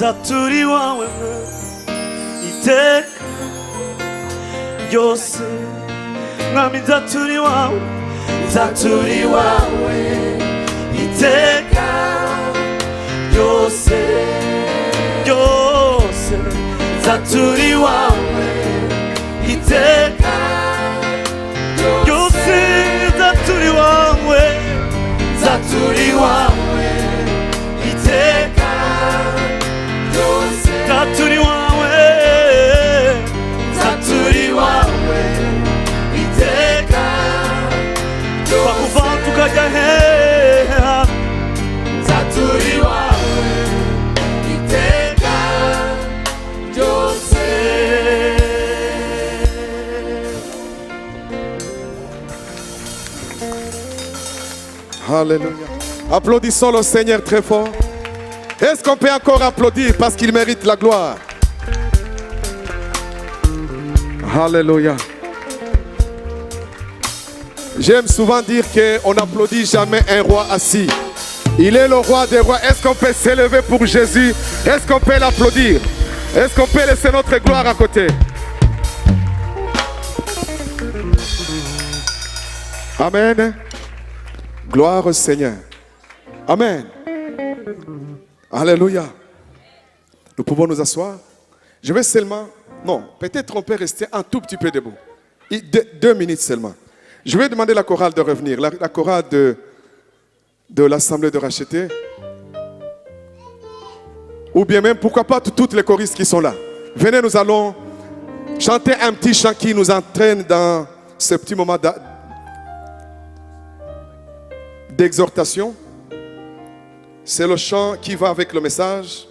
nzaturi wawe iteka ryose mwami nzaturi wawe iteka ryose ryose nzaturi wawe iteka ryose nzaturi wawe iteka ryose nzaturi wawe iteka twakuva tukajya heha nzaturi wawe iteka ryose. Alléluia. Applaudissons le Seigneur très fort. Est-ce qu'on peut encore applaudir parce qu'il mérite la gloire? Alléluia. J'aime souvent dire qu'on n'applaudit jamais un roi assis. Il est le roi des rois. Est-ce qu'on peut s'élever pour Jésus? Est-ce qu'on peut l'applaudir? Est-ce qu'on peut laisser notre gloire à côté? Amen. Gloire au Seigneur. Amen. Alléluia. Nous pouvons nous asseoir. Je vais seulement... Non, peut-être on peut rester un tout petit peu debout. 2 minutes seulement. Je vais demander la chorale de revenir. La chorale de l'Assemblée de racheter. Ou bien même, pourquoi pas toutes les choristes qui sont là. Venez, nous allons chanter un petit chant qui nous entraîne dans ce petit moment d'exhortation. C'est le chant qui va avec le message.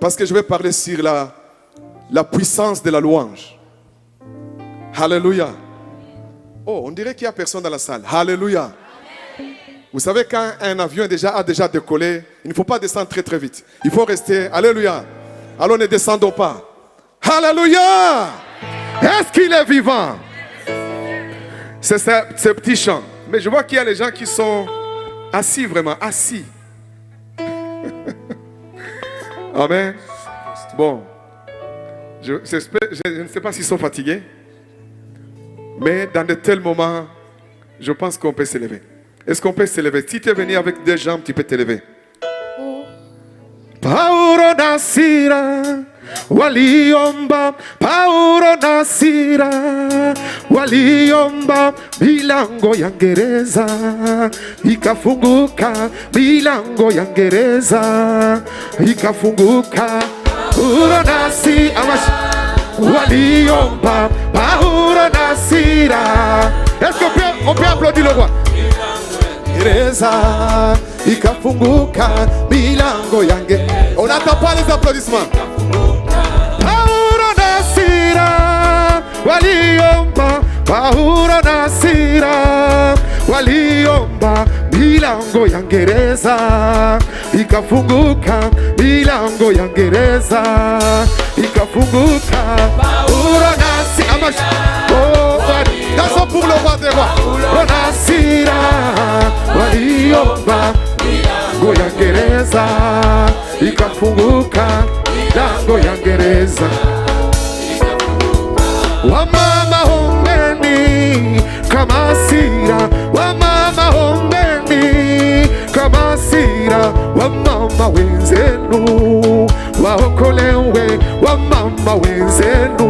Parce que je vais parler sur la puissance de la louange. Alléluia. Oh, on dirait qu'il n'y a personne dans la salle. Alléluia. Vous savez, quand un avion a déjà décollé, il ne faut pas descendre très très vite. Il faut rester. Alléluia. Alors ne descendons pas. Alléluia. Est-ce qu'il est vivant? C'est ce petit chant. Mais je vois qu'il y a les gens qui sont assis, vraiment assis. Amen. Bon. Je ne sais pas s'ils sont fatigués. Mais dans de tels moments, je pense qu'on peut s'élever. Est-ce qu'on peut s'élever? Si tu es venu avec 2 jambes, tu peux t'élever. Paulo nasira waliomba, Paulo nasira waliomba, milango ya gereza ikafunguka, milango ya gereza ikafunguka. Paulo nasira waliomba, Paulo nasira. Est-ce qu'on peut applaudir le roi? Gereza ikafunguka, milango yange. On n'attend pas les applaudissements. Paulo nasira waliomba, Paulo nasira waliomba, milango ya gereza ikafunguka, milango ya gereza ikafunguka. Paulo nasira. Dansons pour le roi des rois. Paulo nasira waliomba, milango ya gereza ikafunguka, milango ya gereza. Wamama ombeni kama sira, wamama ombeni kama sira, wamama wenzenu waokolewe, wamama wenzenu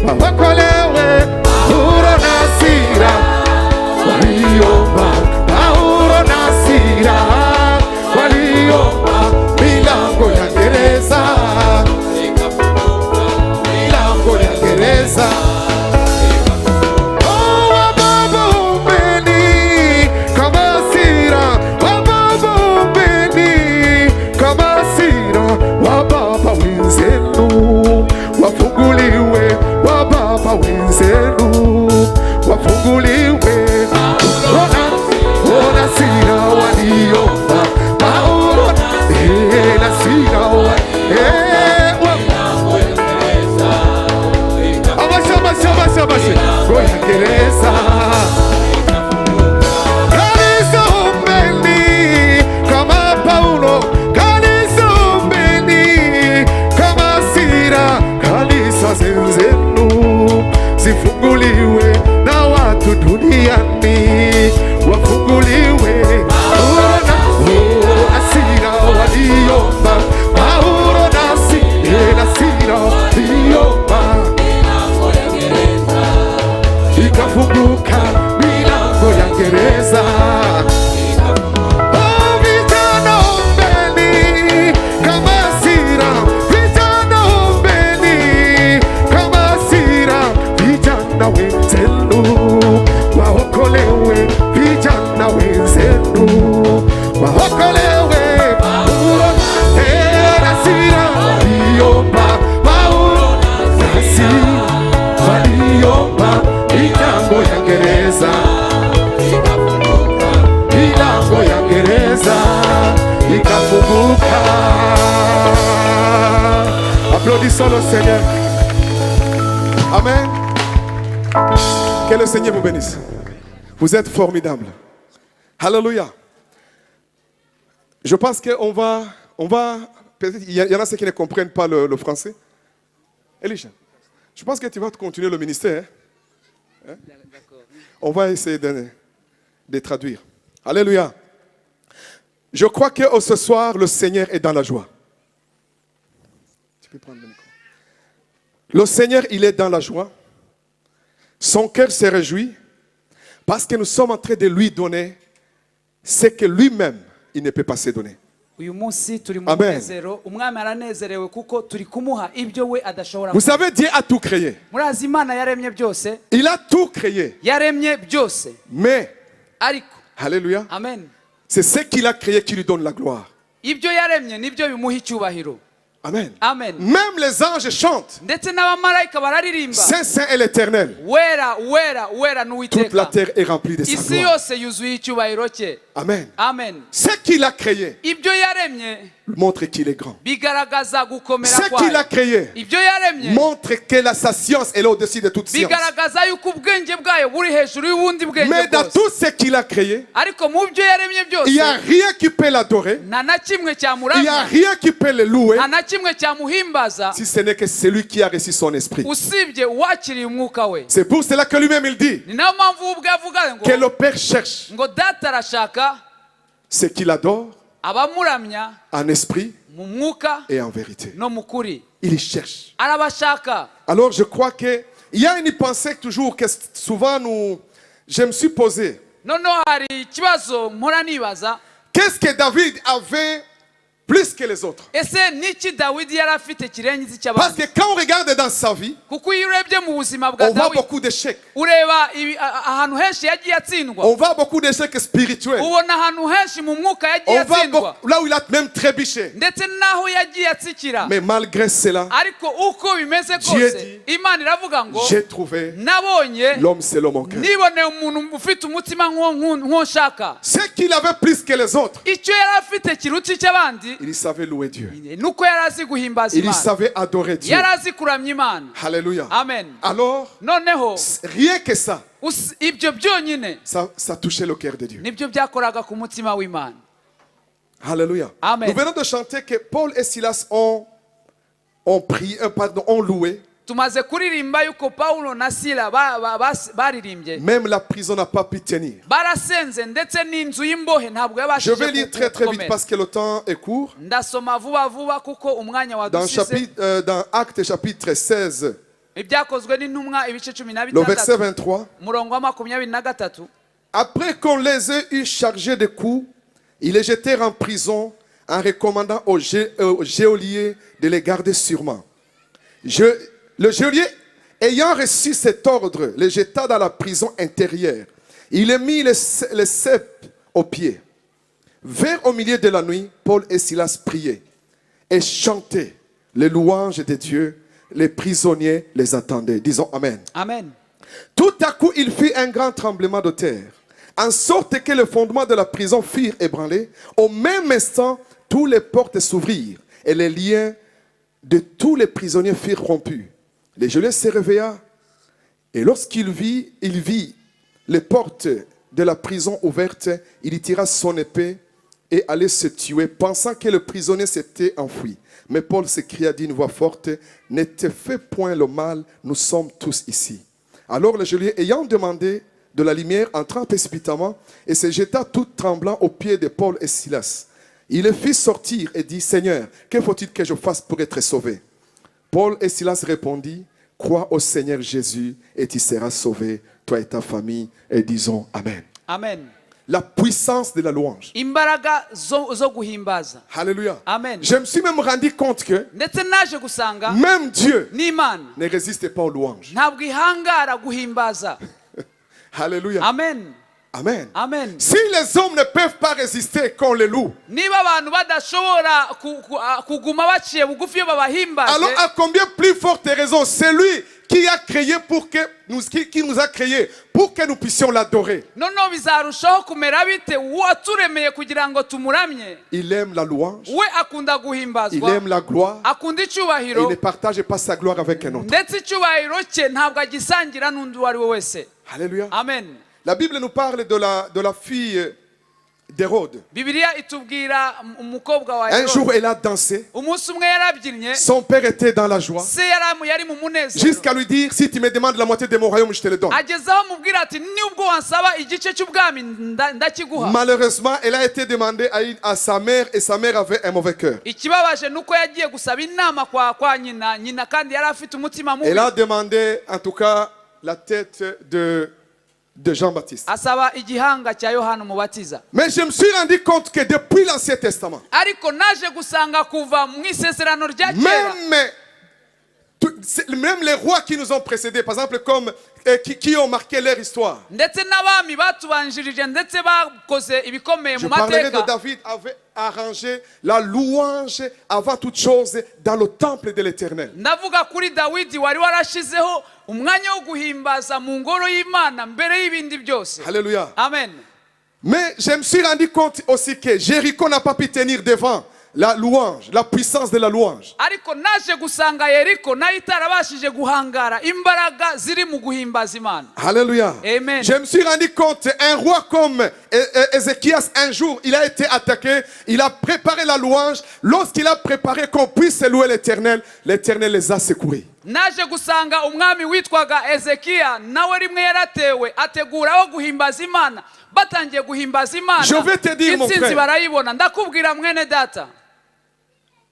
waokolewe. Paulo nasira waliomba, Paulo nasira waliomba, milango ya gereza ikafunguka, milango ya gereza. Oh, wababa ombeni kama sira, wababa ombeni kama sira, wababa Applaudissons le Seigneur. Amen. Que le Seigneur vous bénisse. Vous êtes formidables. Alléluia. Je pense qu'on va, peut-être, il y en a ceux qui ne comprennent pas le français. Elisha, je pense que tu vas continuer le ministère. Hein? On va essayer de traduire. Alléluia. Je crois que ce soir, le Seigneur est dans la joie. Tu peux prendre le micro. Le Seigneur, il est dans la joie. Son cœur se réjouit parce que nous sommes en train de lui donner ce que lui-même, il ne peut pas se donner. Amen. Vous savez, Dieu a tout créé. Il a tout créé. Mais, alléluia, c'est ce qu'il a créé qui lui donne la gloire. Amen. Amen. Même les anges chantent. Saint, Saint est l'Éternel. Toute la terre est remplie de sa gloire. Amen. Amen. Ce qu'il a créé montre qu'il est grand. Ce qu'il a créé montre que sa science est au-dessus de toute science. Mais dans tout ce qu'il a créé, il n'y a rien qui peut l'adorer. Il n'y a rien qui peut le louer si ce n'est que celui qui a reçu son esprit. C'est pour cela que lui-même il dit que le Père cherche ce qu'il adore en esprit et en vérité. Il cherche. Alors je crois qu'il y a une pensée toujours que souvent je me suis posé. Qu'est-ce que David avait plus que les autres? Parce que quand on regarde dans sa vie, on voit beaucoup d'échecs. On voit beaucoup d'échecs spirituels. On voit là où il a même trébuché. Mais malgré cela, Dieu dit, j'ai trouvé l'homme selon mon cœur. Ce qu'il avait plus que les autres, il savait louer Dieu. Il savait adorer Dieu. Alléluia. Amen. Alors, rien que ça touchait le cœur de Dieu. Alléluia. Amen. Nous venons de chanter que Paul et Silas ont loué. Même la prison n'a pas pu tenir. Je vais lire très très vite parce que le temps est court. Dans Actes chapitre 16, le verset 23. Après qu'on les ait eu chargés de coups, ils les jetèrent en prison en recommandant au geôlier de les garder sûrement. Le geôlier, ayant reçu cet ordre, les jeta dans la prison intérieure. Il les mit les ceps aux pieds. Vers au milieu de la nuit, Paul et Silas priaient et chantaient les louanges de Dieu. Les prisonniers les attendaient. Disons Amen. Amen. Tout à coup, il fit un grand tremblement de terre, en sorte que les fondements de la prison furent ébranlés. Au même instant, toutes les portes s'ouvrirent et les liens de tous les prisonniers furent rompus. Le geôlier se réveilla et lorsqu'il vit les portes de la prison ouvertes, il y tira son épée et allait se tuer, pensant que le prisonnier s'était enfui. Mais Paul s'écria d'une voix forte, « Ne te fais point le mal, nous sommes tous ici. » Alors le geôlier, ayant demandé de la lumière, entra précipitamment et se jeta tout tremblant aux pieds de Paul et Silas. Il les fit sortir et dit, « Seigneur, que faut-il que je fasse pour être sauvé ?» Paul et Silas répondit, « Crois au Seigneur Jésus et tu seras sauvé, toi et ta famille. » Et disons Amen. Amen. La puissance de la louange. Alléluia. Amen. Je me suis même rendu compte que même Dieu ne résiste pas aux louanges. Alléluia. Amen. Amen. Amen. Si les hommes ne peuvent pas résister qu'on les loue, alors à combien plus forte raison celui qui a créé qui nous a créé pour que nous puissions l'adorer. noneho bizarushaho kumera bite waturemeye kugira ngo tumuramye. Il aime la louange, We akunda il guhimbazwa, aime la gloire, akunda et il icyubahiro, ne partage pas sa gloire avec un autre. ndetse icyubahiro cye ntabwo agisangira n'undi uwo ari we wese. Alléluia. Amen. La Bible nous parle de la fille d'Hérode. Bibiliya itubwira umukobwa wa Un jour, Herode. elle a dansé. Umunsi umwe yarabyinnye, Son père était dans la joie. se yari mu munezero, Jusqu'à lui dire, si tu me demandes la moitié de mon royaume, je te le donne. ageze aho amubwira ati nubwo wansaba igice cy'ubwami ndakiguha. Malheureusement, elle a été demandée à sa mère et sa mère avait un mauvais cœur. Ikibabaje nuko yagiye gusaba inama kwa nyina kandi yari afite umutima mubi. Elle a demandé, en tout cas, la tête de Jean-Baptiste. Asaba igihanga cya Yohana Umubatiza. Mais je me suis rendu compte que depuis l'Ancien Testament, Ariko naje gusanga kuva mu isezerano rya kera, même les rois qui nous ont précédés, par exemple, comme qui ont marqué leur histoire. ndetse n'abami batubanjirije ndetse bakoze ibikomeye Je mu parlerai de mateka. David avait arrangé la louange avant toute chose dans le temple de l'Éternel. Ndavuga kuri Dawidi wari warashizeho umwanya wo guhimbaza mu ngoro y'Imana mbere y'ibindi byose. Alléluia. Amen. Mais je me suis rendu compte aussi que Jéricho n'a pas pu tenir devant la louange, la puissance de la louange. Ariko naje gusanga Yeriko nayo itarabashije guhangara imbaraga ziri mu guhimbaza Imana. Alléluia. Amen. Je me suis rendu compte, un roi comme Ézéchias, un jour, il a été attaqué, il a préparé la louange. Lorsqu'il a préparé qu'on puisse louer l'Éternel, l'Éternel les a secourus. Naje gusanga umwami witwaga Ezekiya nawe rimwe yaratewe ategura wo guhimbaza Imana, batangiye guhimbaza Imana. Je vais te dire, mon intsinzi frère, barayibona. Ndakubwira mwene data,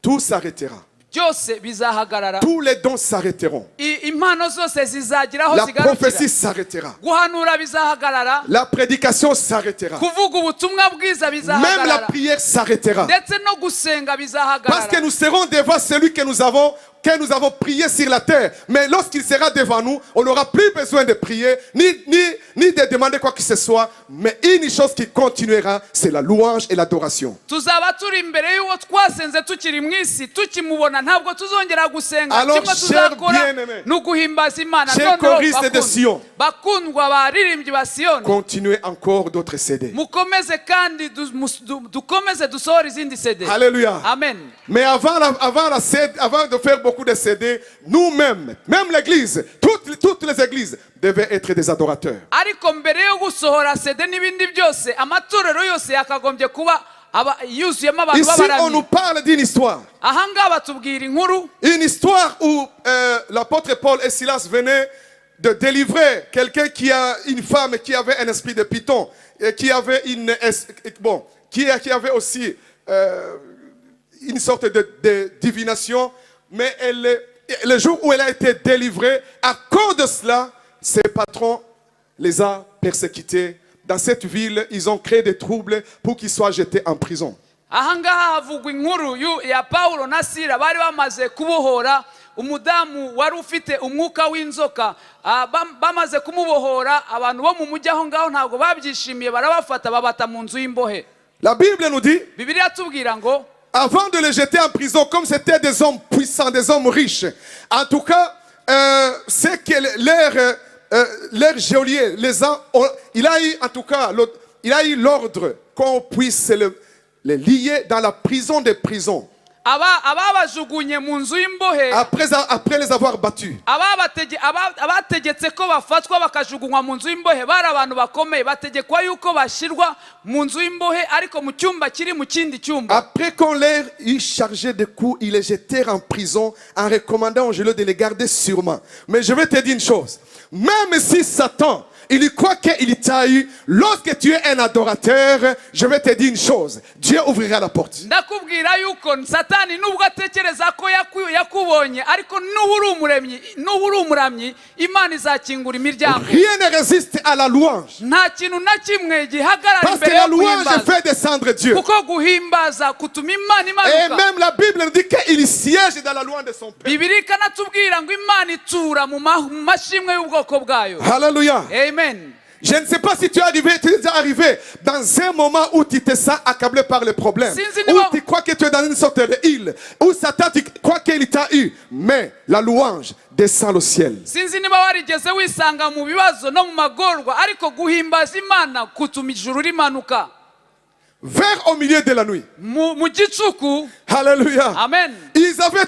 tout s'arrêtera. byose bizahagarara, Tous les dons s'arrêteront. impano zose zizagiraho La prophétie zigarukira, s'arrêtera. guhanura bizahagarara, La prédication s'arrêtera. kuvuga ubutumwa bwiza Même la bizahagarara, prière s'arrêtera. ndetse no gusenga Parce bizahagarara. que nous serons devant celui que nous avons prié sur la terre. Mais lorsqu'il sera devant nous, on n'aura plus besoin de prier, ni de demander quoi que ce soit. Mais une chose qui continuera, c'est la louange et l'adoration. Tuzaba turi imbere y'uwo twasenze tukiri mu isi tukimubona, ntabwo tuzongera gusenga. Alors, Kimwe chers tuzakora bien-aimés, ni uguhimbaza Imana. chers Noneho choristes de Sion, bakundwa baririmbyi ba Siyoni, continuez encore d'autres CD. mukomeze kandi dukomeze dusohora izindi CD. Alléluia. Amen. Mais avant de faire beaucoup de CD, nous-mêmes, même l'église, toutes les églises devaient être des adorateurs. Ariko mbere yo gusohora CD n'ibindi byose, amatorero yose yakagombye kuba yuzuyemo abantu Ici, on b'abaramyi. nous parle d'une histoire. Aha ngaha batubwira inkuru, Une histoire où l'apôtre Paul et Silas venaient de délivrer quelqu'un qui a une femme qui avait un esprit de python et qui avait qui avait aussi une sorte de divination. Mais le jour où elle a été délivrée, à cause de cela, ses patrons les a persécutés. Dans cette ville, ils ont créé des troubles pour qu'ils soient jetés en prison. aha ngaha havugwa inkuru ya Pawulo na Sila bari bamaze kubohora umudamu wari ufite umwuka w'inzoka. Bamaze kumubohora, abantu bo mu mujyi aho ngaho ntabwo babyishimiye, barabafata babata mu nzu y'imbohe. La Bible nous dit, Bibiliya tubwira ngo avant de les jeter en prison, comme c'était des hommes puissants, des hommes riches, en tout cas, c'est que leur geôlier, il a eu en tout cas, il a eu l'ordre qu'on puisse les lier dans la prison des prisons. ababajugunye mu nzu y'imbohe, Après les avoir battus. abategetse ko bafatwa bakajugunywa mu nzu y'imbohe bari abantu bakomeye, bategekwa yuko bashirwa mu nzu y'imbohe ariko mu cyumba kiri mu kindi cyumba. Après qu'on leur eut chargé de coups, ils les jetèrent en prison en recommandant aux geôliers de les garder sûrement. Mais je vais te dire une chose, même si Satan, il croit qu'il t'a eu, lorsque tu es un adorateur, je vais te dire une chose, Dieu ouvrira la porte. Ndakubwira yuko Satani nubwo atekereza ko yakubonye, ariko nuba uri umuramyi Imana izakingura imiryango. Rien ne résiste à la louange. Nta kintu na kimwe gihagarara Parce que imbere la yo louange guhimbaza, fait descendre Dieu. kuko guhimbaza kutuma Imana Et imanuka. même la Bible nous dit qu'il siège dans la louange de son peuple. Bibiliya ikanatubwira ngo Imana itura mu mashimwe y'ubwoko bwayo. Alléluia. Amen. Je ne sais pas si tu es déjà arrivé dans un moment où tu te sens accablé par les problèmes, où tu crois que tu es dans une sorte de île, où Satan tu crois qu'il t'a eu. Mais la louange descend au ciel. sinzi niba warigeze wisanga mu bibazo no mu magorwa ariko guhimbaza Imana kutuma ijuru rimanuka Vers au milieu de la nuit. mu gicuku. Alléluia. Amen. Ils avaient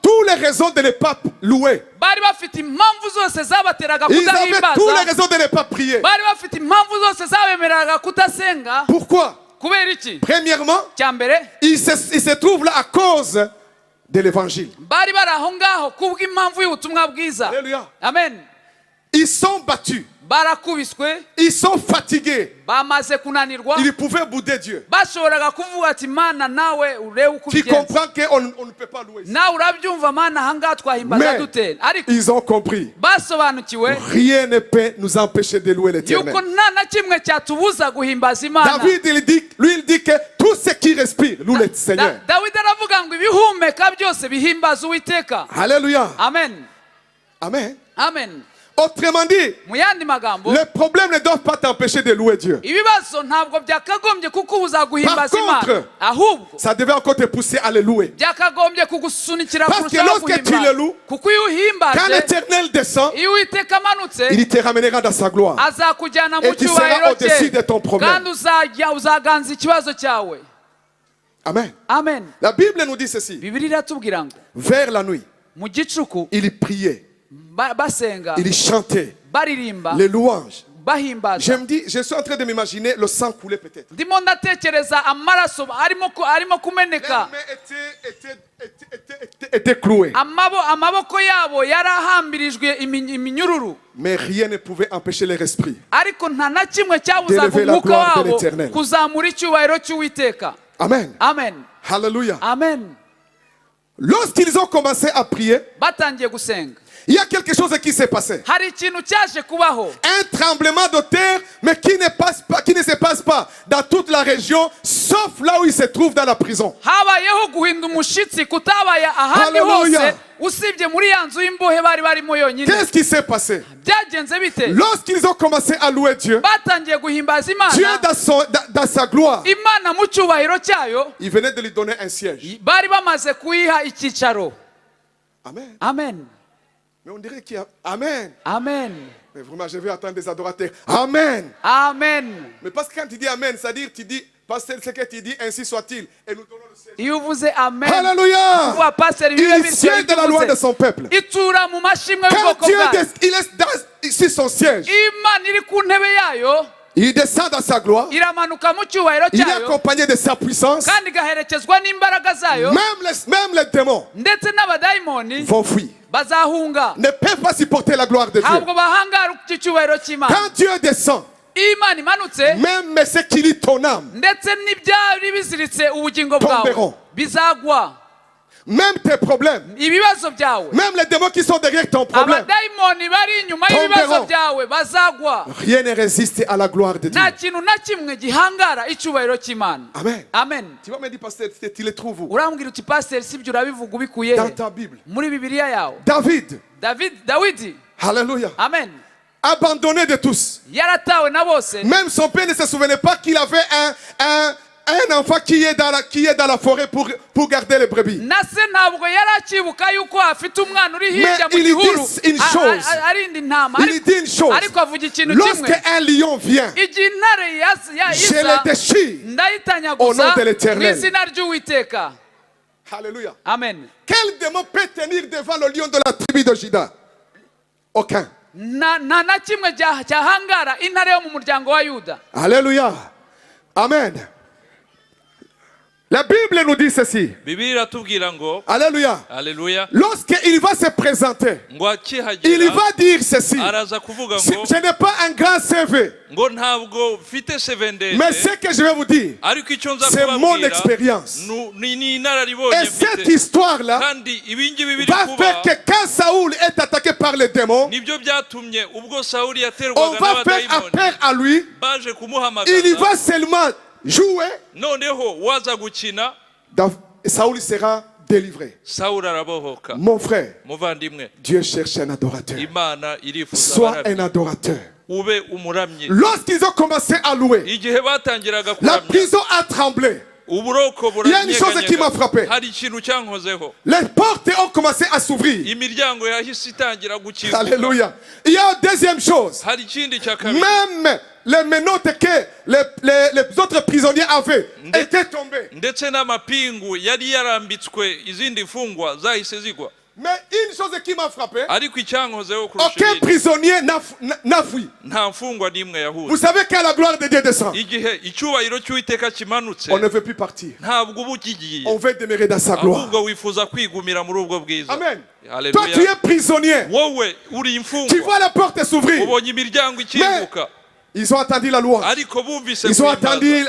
toutes les raisons de ne pas louer. bari bafite impamvu zose zabateraga Ils avaient toutes les kudahimbaza, raisons de ne pas prier. bari bafite impamvu zose zabemereraga kudasenga. Pourquoi? Kubera iki? Premièrement, Cya mbere, ils se trouvent là à cause de l'évangile. bari bari aho ngaho kubw'impamvu y'ubutumwa bwiza. Alléluia. Amen. Ils sont battus. Barakubiswe, Ils sont fatigués. bamaze kunanirwa, Ils pouvaient bouder Dieu. bashoboraga kuvuga ati Mana nawe urebe uko Qui ubigenza. comprend qu'on ne peut pas louer. Nawe urabyumva Mana ahangaha twahimbaza Mais dute. Ariko ils ont compris. basobanukiwe Rien ne peut nous empêcher de louer l'Éternel. yuko nta na kimwe cyatubuza guhimbaza Imana. David, il dit que tout ce qui respire loue le Seigneur. Dawidi aravuga ngo ibihumeka byose bihimbaza Uwiteka. Alléluia. Amen. Amen. Amen. Autrement dit, Mu yandi magambo, les problèmes ne doivent pas t'empêcher de louer Dieu. ibibazo ntabwo byakagombye kukubuza guhimbaza Par Imana, ahubwo Ça devait encore te pousser à le louer. byakagombye kugusunikira Parce que kurushaho lorsque tu le guhimbaza. loues, Kuko iyo Quand uhimbaje, l'Éternel descend, iyo Uwiteka amanutse, il te ramènera dans sa gloire. azakujyana mu Et tu cyubahiro seras au-dessus cye, de ton problème. kandi uzaganza ikibazo cyawe. Amen. Amen. La Bible nous dit ceci. Bibiliya iratubwira ngo Vers la nuit, mu gicuku il priait, basenga, il chantait baririmba, les louanges. bahimbaza. Je suis en train de m'imaginer le sang couler peut-être. Ndimo ndatekereza amaraso arimo kumeneka. Était cloué. Amaboko yabo yarahambirijwe iminyururu, Mais rien ne pouvait empêcher leur esprit. ariko nta na kimwe cyabuzaga D'élever la umwuka gloire de wabo l'Éternel. kuzamura icyubahiro cy'Uwiteka. Amen. Amen. Alléluia. Amen. Lorsqu'ils ont commencé à prier, Batangiye gusenga, il y a quelque chose qui s'est passé. hari ikintu cyaje kubaho, Un tremblement de terre, mais qui ne se passe pas dans toute la région, sauf là où il se trouve dans la prison. habayeho guhinda umushitsi kutabaye ahandi Hallelujah. hose usibye muri ya nzu y'imbohe bari barimo yonyine. Qu'est-ce qui s'est passé? Byagenze bite? Lorsqu'ils ont commencé à louer Dieu, Batangiye guhimbaza Dieu Imana, dans sa gloire, Imana mu cyubahiro cyayo, il venait de lui donner un siège. bari bamaze kuyiha icyicaro. Amen. Amen. Mais on dirait qu'il y a... Amen. Amen. Mais vraiment, je vais attendre des adorateurs. Amen. Amen. Mais parce que quand tu dis Amen, c'est-à-dire tu dis, pasteur, ce que tu dis, ainsi soit-il. Et nous donnons le siège. Iyo uvuze amen, Alléluia. uvuga pastor bibe Il bityo siège de la loi de son peuple. itura mu mashimwe Quand y'ubwoko Dieu bwayo. il est sur son siège, Imana iri ku ntebe yayo, il descend dans sa gloire. iramanuka mu cyubahiro Il est cyayo, accompagné de sa puissance. kandi igaherekezwa n'imbaraga zayo, Même les démons ndetse n'abadayimoni vont fuir. bazahunga, Ne peuvent pas supporter la gloire de Dieu. ntabwo bahangara iki cyubahiro cy'Imana. Quand Dieu descend, Iyo Imana imanutse, même ce qui lit ton âme, ndetse n'ibyari biziritse ubugingo bwawe Tomberont. bizagwa. même tes problèmes, Ibibazo byawe, même les démons qui sont derrière ton problème, abadayimoni bari inyuma Tomberont. y'ibibazo byawe bazagwa. rien ne résiste à la gloire de Dieu. Nta kintu na kimwe gihangara icyubahiro cy'Imana. Amen. Amen. Tu vas me dire, pasteur, tu les trouves où? Urambwira uti pasiteri si ibyo urabivuga ubikuye Dans he? ta Bible. Muri Bibiliya yawe. Dawidi, Alléluia. amen, Abandonné de tous. yaratawe na bose. Même son père ne se souvenait pas qu'il avait un enfant qui est dans la forêt pour garder les brebis. Na se ntabwo yari akibuka yuko afite umwana uri hirya mu Mais il gihuru dit une chose. arinda intama, Il dit une chose. ariko avuga ikintu kimwe. Lorsqu'un lion vient, Igihe intare je le déchire. Au nom ndayitanyaguza de mu l'Éternel. izina ry'Uwiteka. Alléluia. Amen. Quel démon peut tenir devant le lion de la tribu de Juda? Aucun. nta na kimwe cyahangara intare yo mu muryango wa Yuda. Alléluia. Amen. La Bible nous dit ceci. Bibiliya iratubwira ngo Alléluia. haleluya Lorsqu'il va se présenter, ngo il akihagera va dire ceci. araza kuvuga ngo Je n'ai pas un grand CV, ngo ntabwo mfite sevendeze mais ce que je vais vous dire, ariko icyo nza c'est mon kubabwira expérience. ni inararibonye Et cette mfite histoire-là kandi ibingibi biri va kuba faire que quand Saoul est attaqué par les démons, nibyo byatumye ubwo Sawuli on yaterwaga va faire n'abadayimoni appel à lui. baje Il y kumuhamagaza va seulement jouer. noneho waza gukina Saoul sera délivré. Sawuli arabohoka. Mon frère, Muvandimwe, Dieu cherche un adorateur. Imana irifuza Sois abaramyi. un adorateur. Ube umuramyi. Lorsqu'ils ont commencé à louer, Igihe batangiraga la kuramya prison a tremblé. uburoko Il y a une chose qui m'a buranyeganyega frappé. hari ikintu cyankozeho Les portes ont commencé commencé à s'ouvrir. imiryango yahise itangira gukinguka. Alléluia. Il y a une deuxième chose. hari ikindi cya kabiri. Même les menottes que les autres prisonniers avaient étaient tombées. ndetse n'amapingu yari yarambitswe izindi mfungwa zahise zigwa. Mais une chose qui m'a frappé, ariko icyankozeho kurusha aucun ibindi, prisonnier n'a fui. nta mfungwa n'imwe Vous yahuje. savez quand la gloire de Dieu descend, igihe icyubahiro cy'uwiteka kimanutse, on ne veut plus partir. ntabwo uba ukigiye, On veut demeurer dans sa gloire. ahubwo wifuza kwigumira muri ubwo bwiza. Amen. Toi, Haleluya. tu es prisonnier. wowe uri Tu imfungwa, vois la porte s'ouvrir. ubonye imiryango ikinguka, Ils ont attendu la loi. ariko bumvise Ils ont guhimbaza, attendu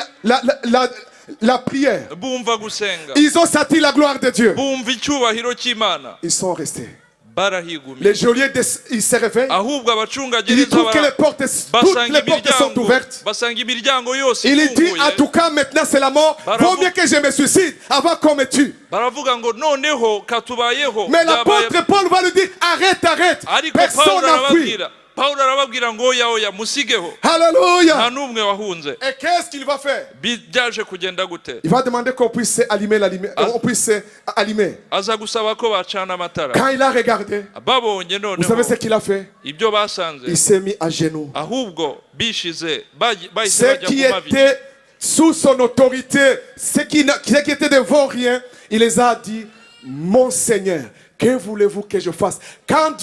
la prière. bumva gusenga, Ils ont senti la gloire de Dieu. bumva icyubahiro cy'Imana, Ils sont restés. barahigumira. Les geôliers, ils se réveillent. ahubwo Ils abacungagereza trouvent que toutes basanga les portes sont imiryango, ouvertes. basanga imiryango yose Il dit, ifunguye, en tout cas, maintenant c'est la mort. Vaut mieux que je me suicide avant qu'on me tue. baravuga ngo noneho katubayeho. Mais byabaye- l'apôtre Paul va lui dire, arrête, arrête. ariko Personne Pawulo n'a fui. arababwira, Pawulo arababwira ngo oya oya musigeho, nta Alléluia. n'umwe wahunze. Et qu'est-ce qu'il va faire? Byaje kugenda gute? Il va demander qu'on puisse allumer la lumière. On puisse allumer. aza gusaba ko bacana amatara. Quand il a regardé, babonye vous noneho savez ce qu'il a fait? ibyo basanze, Il s'est mis à genoux. ahubwo bishize bahise Ce bajya qui ku mavi. était sous son autorité, ce qui était devant rien, il les a dit, mon Seigneur, que voulez-vous que je fasse? Quand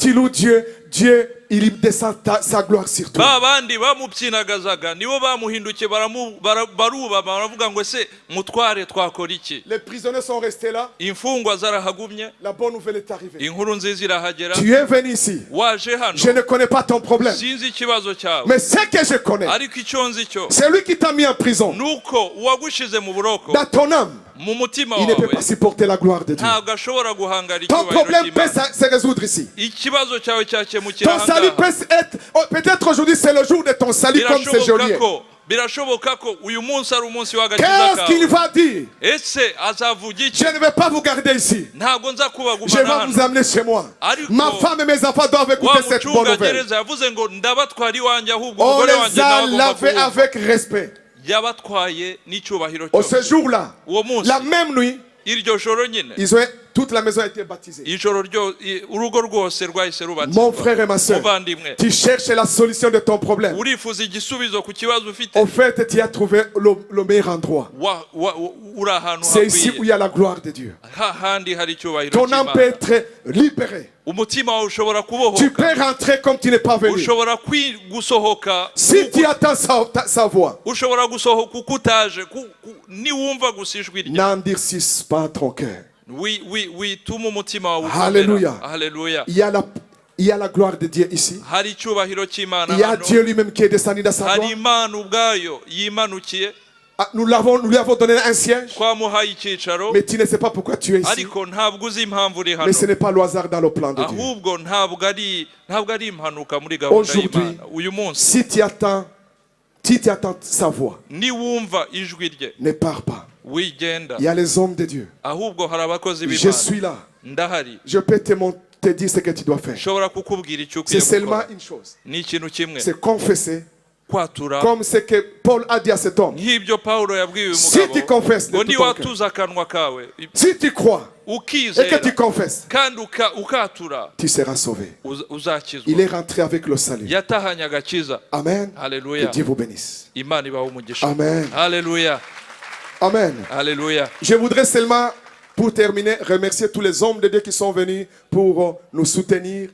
il loue Dieu, il descend sa gloire sur toi. ba bandi bamupyinagazaga nibo bamuhindukiye barubama baravuga ngo ese mutware twakora iki? Les prisonniers sont restés là. imfungwa zarahagumye, La bonne nouvelle est arrivée. inkuru nziza irahagera. Tu es venu ici. waje hano, Je ne connais pas ton problème. sinzi ikibazo cyawe, Mais ce que je connais, ariko icyo nzi cyo c'est lui qui t'a mis en prison. nuko uwagushize mu buroko Dans ton âme, mu mutima il ne peut wawe pas supporter la gloire de Dieu. ntabwo ashobora guhangara Ton icyubahiro problème peut cy'Imana. se résoudre ici. ikibazo cyawe cyakemukira Ton salut peut ahangaha. être... peut-être aujourd'hui c'est le jour de ton salut comme ces geôliers. birashoboka ko uyu munsi ari umunsi w'agakiza Qu'est-ce qu'il kawe. va dire? ese azavuga iki? Je ne vais pas vous garder ici. ntabwo nza Je kubagumana vais vous hano. amener chez moi. Ariko Ma femme et mes enfants doivent wa écouter cette bonne nouvelle. mucungagereza yavuze ngo ndabatwara iwanjye, ahubwo On umugore wanjye les a nawe agomba lavés kuwumva. avec respect. yabatwaye n'icyubahiro Au ce cyose. jour-là, uwo munsi la même nuit, iryo joro nyine toute la maison a été baptisée. ijoro urugo rwose rwahise Mon rubatizwa. frère et ma soeur, muvandimwe, tu cherches la solution de ton problème. urifuza igisubizo ku kibazo ufite, Au fait, tu as trouvé le meilleur endroit. uri ahantu C'est ici où hakwiye, il y a la gloire de Dieu. hahandi hari icyubahiro Ton âme peut cy'Imana. être libérée. umutima wawe ushobora Tu kubohoka, peux rentrer comme tu n'es pas venu. ushobora gusohoka Si tu attends sa voix, ushobora gusohoka uko utaje niwumva gusa ijwi rye. n'endurcisse pas ton cœur. wituma umutima wawe Hallelujah. ukomera. Hallelujah. Il y a la gloire de Dieu ici. hari icyubahiro cy'Imana Il y a hano, Dieu lui-même qui est descendu dans sa hari gloire. Imana ubwayo yimanukiye, Ah, nous lui avons donné un siège. twamuhaye icyicaro, Mais tu ne sais pas pourquoi tu es ici. ariko ntabwo uzi impamvu uri hano, Mais ce n'est pas le hasard dans le plan de Dieu. ahubwo ntabwo ari impanuka muri gahunda Aujourd'hui, y'Imana. uyu munsi Si tu attends sa voix, niwumva ijwi rye ne pars pas. wigenda, Il y a les hommes de Dieu. ahubwo hari abakozi Je b'Imana. suis là. ndahari, Je peux te dire ce que tu dois faire. nshobora kukubwira icyo C'est ukwiye seulement gukora. une chose. ni ikintu kimwe, C'est confesser. kwatura, Comme ce que Paul a dit à cet homme. nk'ibyo Pawulo yabwiye uyu Si tu confesses de ngo tout ton cœur, niwatuza akanwa kawe si tu crois et que ukizera tu confesses, kandi ukatura, tu seras sauvé. uzakizwa. Il est rentré avec le salut. yatahanye agakiza. Amen. Haleluya. Que Dieu vous bénisse. Imana ibahe umugisha. Amen. Haleluya. Amen. Haleluya. Je voudrais seulement, pour terminer, remercier tous les hommes de Dieu qui sont venus pour nous soutenir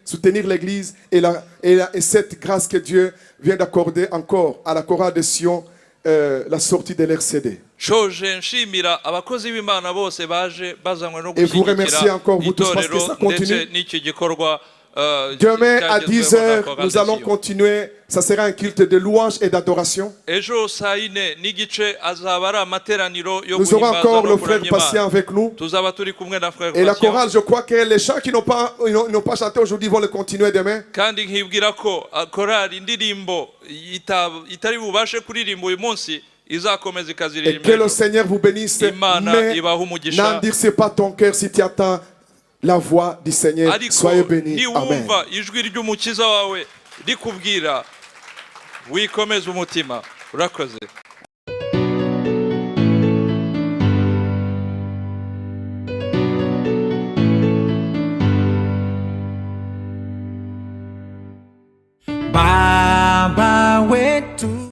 l'Église et cette grâce que Dieu vient d'accorder encore à la chorale de Sion, la sortie de leur CD. shoje nshimira abakozi b'Imana bose baje bazanywe no Et vous remercier encore, vous tous, parce que ça continue. ndetse n'iki gikorwa Demain à 10 cyagezweho na h, nous allons Chorale continuer. Ça sera un culte de louange et d'adoration. ejo saa yine n'igice azaba ari amateraniro yo Nous aurons guhimbaza encore no le frère kuramya Patient Imana. avec nous. tuzaba turi kumwe na frère Et la Patient. chorale, je crois que les chants qui n'ont pas chanté aujourd'hui vont le continuer demain. kandi nkibwira ko korali indirimbo itari bubashe kuririmba uyu munsi izakomeza Et ikaziririmba que le ejo. Seigneur vous bénisse. Imana Mais ibahe umugisha. n'endurcisse pas ton cœur si tu attends la voix du Seigneur. ariko Soyez bénis. Amen. niwumva ijwi ry'umukiza wawe rikubwira wikomeze umutima. urakoze. Bye.